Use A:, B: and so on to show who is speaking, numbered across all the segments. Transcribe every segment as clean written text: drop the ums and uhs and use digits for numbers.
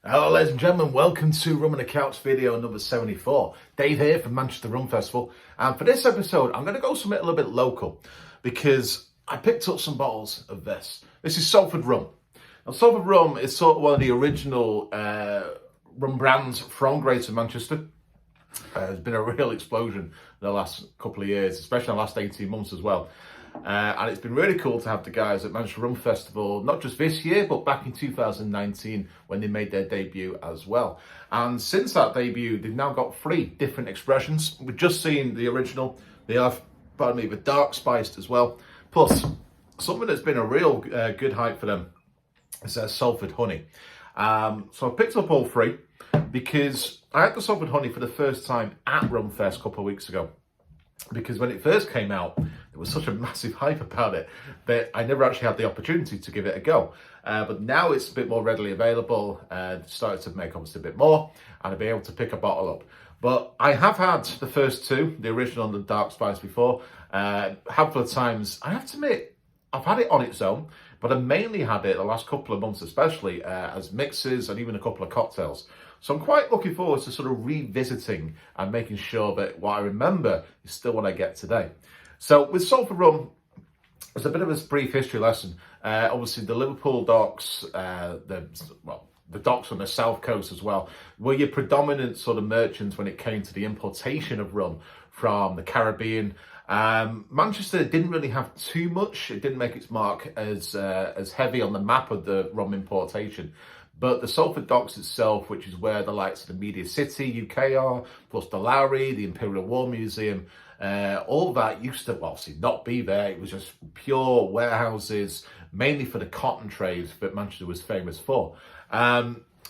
A: Hello ladies and gentlemen, welcome to Rum and a Couch video number 74. Dave here from Manchester Rum Festival, and for this episode I'm going to go something a little bit local because I picked up some bottles of this. This is Salford rum. Now Salford rum is sort of one of the original rum brands from Greater Manchester. There's been a real explosion in the last couple of years, especially in the last 18 months as well. And it's been really cool to have the guys at Manchester Rum Festival, not just this year, but back in 2019 when they made their debut as well. And since that debut, they've now got 3 different expressions. We've just seen the original. They have, the dark spiced as well. Plus, something that's been a real good hype for them is their Salford honey. So I picked up all 3 because I had the Salford honey for the first time at Rumfest a couple of weeks ago. Because when it first came out, there was such a massive hype about it that I never actually had the opportunity to give it a go. But now it's a bit more readily available, started to make obviously a bit more, and I'll be able to pick a bottle up. But I have had the first 2, the original and the dark spice before, a handful of times. I have to admit, I've had it on its own, but I mainly had it the last couple of months especially as mixes and even a couple of cocktails. So I'm quite looking forward to sort of revisiting and making sure that what I remember is still what I get today. So with Salford rum, it's a bit of a brief history lesson. Obviously the Liverpool docks, the docks on the south coast as well, were your predominant sort of merchants when it came to the importation of rum from the Caribbean. Manchester didn't really have too much. It didn't make its mark as heavy on the map of the rum importation. But the Salford docks itself, which is where the likes of the Media City, UK are, plus the Lowry, the Imperial War Museum, all that used to obviously not be there. It was just pure warehouses, mainly for the cotton trade that Manchester was famous for.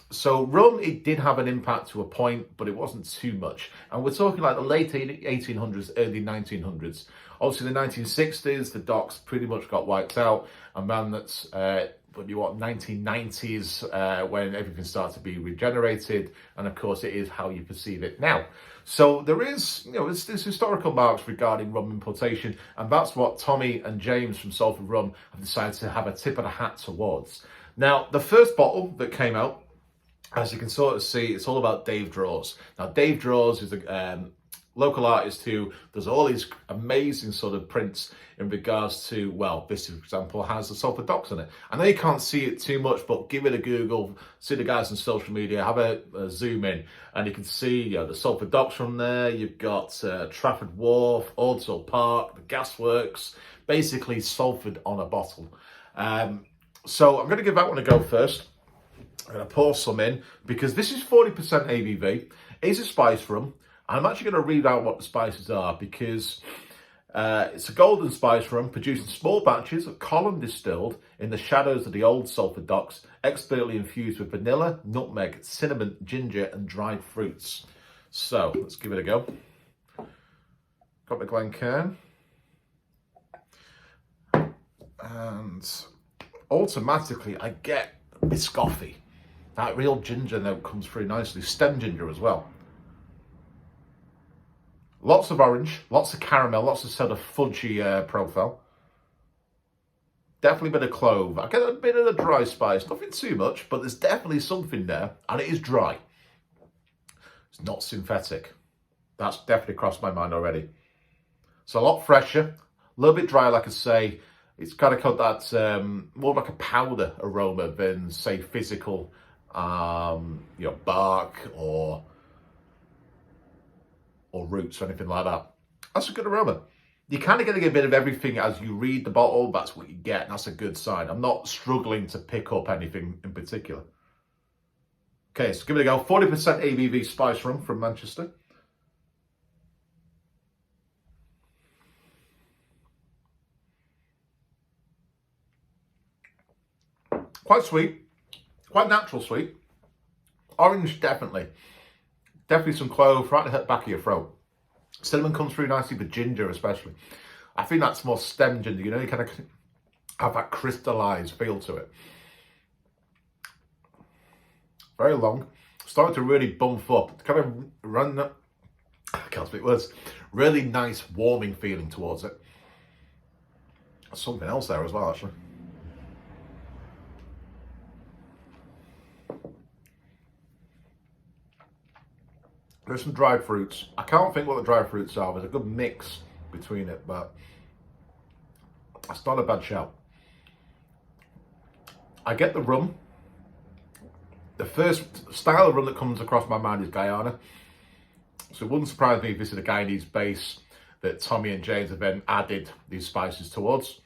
A: So rum, it did have an impact to a point, but it wasn't too much. And we're talking like the late 1800s, early 1900s. Obviously the 1960s, the docks pretty much got wiped out. And man, that's 1990s when everything started to be regenerated, and of course it is how you perceive it now. So there is, there's historical marks regarding rum importation, and that's what Tommy and James from Salford Rum have decided to have a tip of the hat towards. Now, the first bottle that came out, as you can sort of see, it's all about Dave Draws. Now, Dave Draws is a local artist who does all these amazing sort of prints in regards to, well, this, for example, has the Salford docks on it. I know you can't see it too much, but give it a Google, see the guys on social media, have a zoom in, and you can see the Salford docks from there. You've got Trafford Wharf, Aldsall Park, the gasworks, basically Salford on a bottle. So I'm going to give that one a go first. I'm going to pour some in because this is 40% ABV. It's a spice rum. I'm actually going to read out what the spices are because it's a golden spice rum produced in small batches of column distilled in the shadows of the old Salford docks, expertly infused with vanilla, nutmeg, cinnamon, ginger and dried fruits. So let's give it a go. Got my Glencairn. And automatically I get biscoffy. That real ginger note comes through nicely. Stem ginger as well. Lots of orange, lots of caramel, lots of sort of fudgy profile. Definitely a bit of clove. I get a bit of the dry spice, nothing too much, but there's definitely something there, and it is dry. It's not synthetic. That's definitely crossed my mind already. It's a lot fresher, a little bit dry, like I say. It's kind of got that more like a powder aroma than, say, physical, bark or roots or anything like that. That's a good aroma. You're kind of getting a bit of everything as you read the bottle. That's what you get, and that's a good sign. I'm not struggling to pick up anything in particular. Okay, so give it a go. 40% ABV spice rum from Manchester. Quite sweet, quite natural sweet. Orange, definitely. Definitely some clove right at the back of your throat. Cinnamon comes through nicely, but ginger especially. I think that's more stem ginger, you kind of have that crystallized feel to it. Very long. Starting to really bump up. Kind of run, I can't speak words. Really nice warming feeling towards it. Something else there as well, actually. There's some dried fruits. I can't think what the dried fruits are. There's a good mix between it, but that's not a bad shout. I get the rum. The first style of rum that comes across my mind is Guyana. So it wouldn't surprise me if this is a Guyanese base that Tommy and James have then added these spices towards.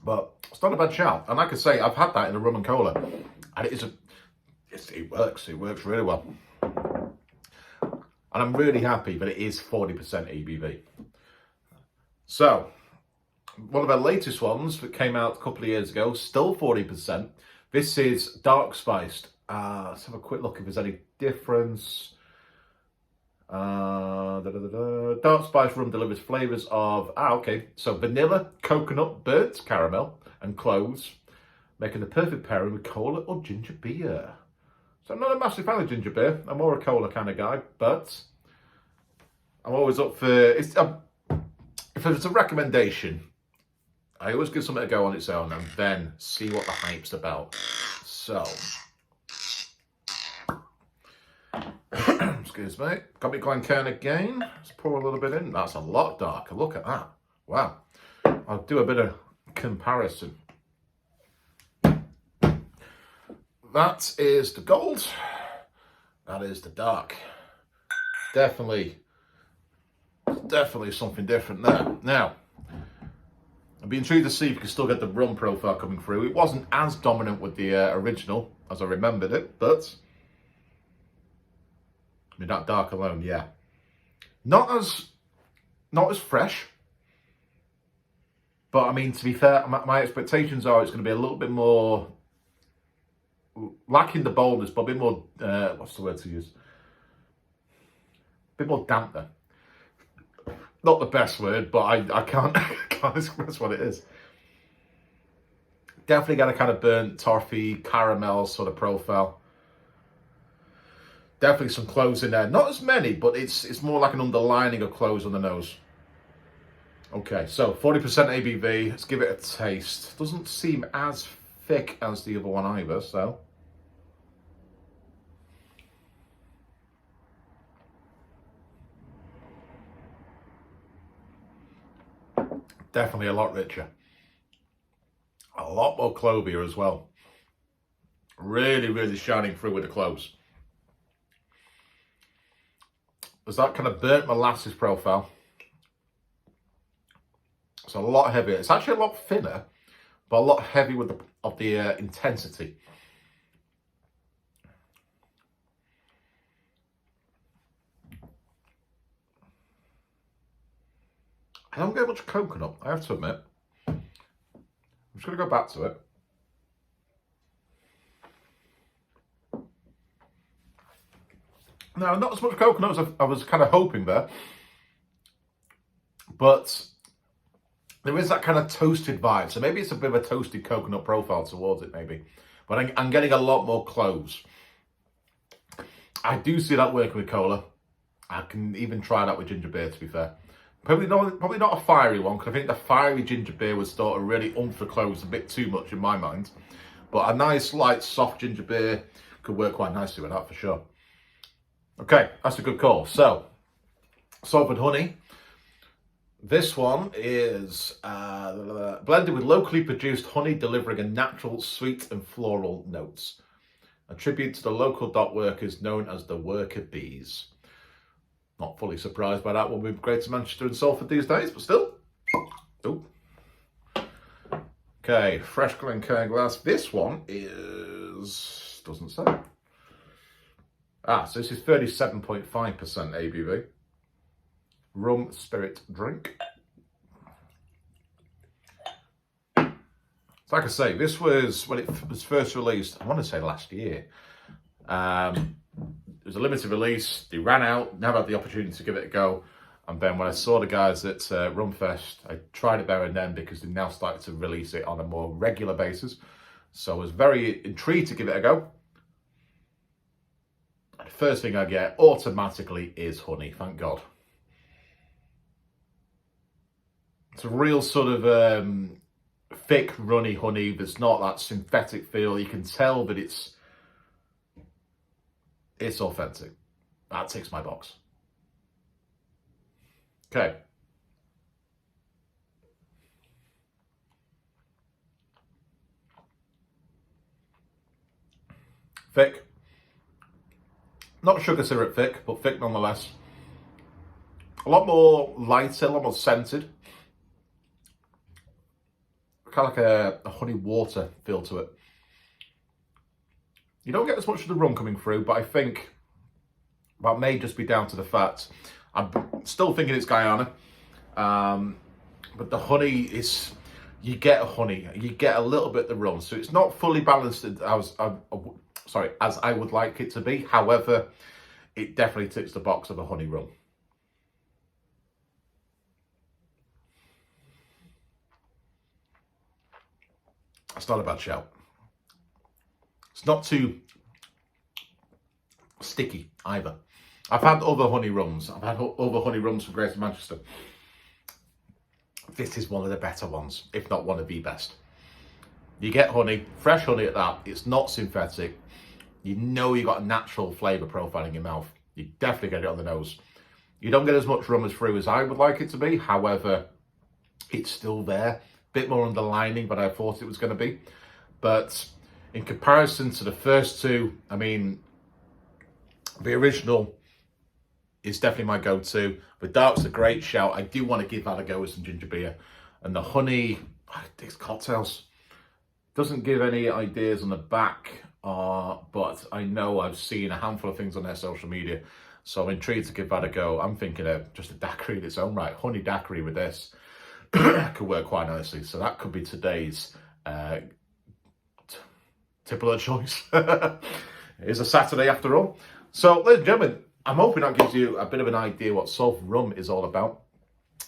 A: But it's not a bad shout. And like I say, I've had that in a rum and cola. And it works. It works really well. And I'm really happy that it is 40% ABV. So, one of our latest ones that came out a couple of years ago, still 40%. This is dark spiced. Let's have a quick look if there's any difference. Dark spiced rum delivers flavours of, so vanilla, coconut, burnt caramel and cloves, making the perfect pairing with cola or ginger beer. So I'm not a massive fan of ginger beer. I'm more a cola kind of guy, but I'm always up for, if there's a recommendation, I always give something a go on its own and then see what the hype's about. So, excuse me, got me Glencairn again. Let's pour a little bit in. That's a lot darker. Look at that. Wow. I'll do a bit of comparison. That is the gold. That is the dark. Definitely something different there. Now, I'd be intrigued to see if you can still get the rum profile coming through. It wasn't as dominant with the original as I remembered it, but I mean that dark alone, yeah, not as fresh. But I mean, to be fair, my expectations are it's going to be a little bit more lacking the boldness, but a bit more. What's the word to use? A bit more damp there. Not the best word, but I can't express what it is. Definitely got a kind of burnt toffee, caramel sort of profile. Definitely some cloves in there. Not as many, but it's more like an underlining of cloves on the nose. Okay, so 40% ABV. Let's give it a taste. Doesn't seem as thick as the other one either, so. Definitely a lot richer. A lot more clovier as well. Really, really shining through with the cloves. There's that kind of burnt molasses profile. It's a lot heavier. It's actually a lot thinner, but a lot heavy with the intensity. I don't get much coconut, I have to admit. I'm just going to go back to it. Now, not as much coconut as I was kind of hoping there. But there is that kind of toasted vibe. So maybe it's a bit of a toasted coconut profile towards it, maybe. But I'm getting a lot more cloves. I do see that working with cola. I can even try that with ginger beer, to be fair. Probably not a fiery one, because I think the fiery ginger beer would start to really oomph the cloves a bit too much in my mind. But a nice, light, soft ginger beer could work quite nicely with that for sure. Okay, that's a good call. So, Salford honey. This one is blended with locally produced honey, delivering a natural, sweet and floral notes. A tribute to the local dock workers known as the worker bees. Not fully surprised by that one with Greater Manchester and Salford these days, but still. Ooh. Okay, fresh Glencairn glass. This one is, doesn't say. So this is 37.5% ABV. Rum spirit drink. So like I say, this was, when it was first released, I want to say last year. It was a limited release. They ran out, never had the opportunity to give it a go. And then when I saw the guys at Rumfest, I tried it there and then because they now started to release it on a more regular basis. So I was very intrigued to give it a go. And the first thing I get automatically is honey, thank God. It's a real sort of thick, runny honey. There's not that synthetic feel. You can tell that it's authentic. That ticks my box. Okay. Thick. Not sugar syrup thick, but thick nonetheless. A lot more lighter, a lot more scented. Kind of like a honey water feel to it. You don't get as much of the rum coming through, but I think that may just be down to the fact I'm still thinking it's Guyana. But the honey is, you get a honey, you get a little bit of the rum. So it's not fully balanced as I would like it to be. However, it definitely ticks the box of a honey rum. It's not a bad shout. It's not too sticky either. I've had other honey rums. I've had other honey rums from Greater Manchester. This is one of the better ones, if not one of the best. You get honey, fresh honey at that. It's not synthetic. You know you got a natural flavour profile in your mouth. You definitely get it on the nose. You don't get as much rum as through as I would like it to be. However, it's still there. Bit more underlining than I thought it was going to be. But in comparison to the first two, I mean, the original is definitely my go-to. The dark's a great shout. I do want to give that a go with some ginger beer. And the honey, these cocktails, doesn't give any ideas on the back, but I know I've seen a handful of things on their social media. So I'm intrigued to give that a go. I'm thinking of just a daiquiri in its own right. Honey daiquiri with this could work quite nicely. So that could be today's tipple of choice. It is a Saturday after all. So, ladies and gentlemen, I'm hoping that gives you a bit of an idea what Salford rum is all about.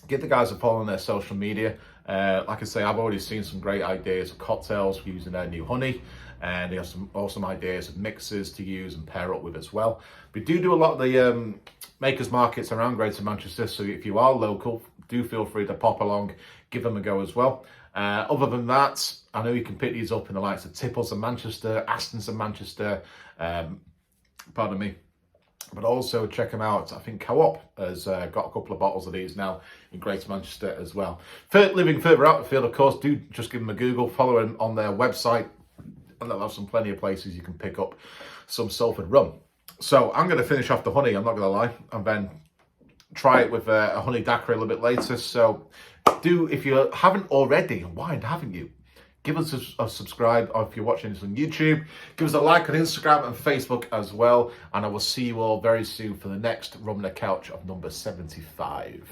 A: Give the guys a follow on their social media. Like I say, I've already seen some great ideas of cocktails using their new honey, and they have some awesome ideas of mixes to use and pair up with as well. We do a lot of the makers markets around Greater Manchester, so if you are local, do feel free to pop along, give them a go as well. Other than that, I know you can pick these up in the likes of Tipples in Manchester, Aston's in Manchester, pardon me. But also check them out. I think Co-op has got a couple of bottles of these now in Greater Manchester as well. Living further out the field, of course, do just give them a Google, follow them on their website, and they'll have plenty of places you can pick up some Salford rum. So I'm going to finish off the honey, I'm not going to lie, and then try it with a honey daiquiri a little bit later. So do, if you haven't already, and why haven't you? Give us a subscribe, or if you're watching this on YouTube, give us a like on Instagram and Facebook as well. And I will see you all very soon for the next Rum on the Couch of number 75.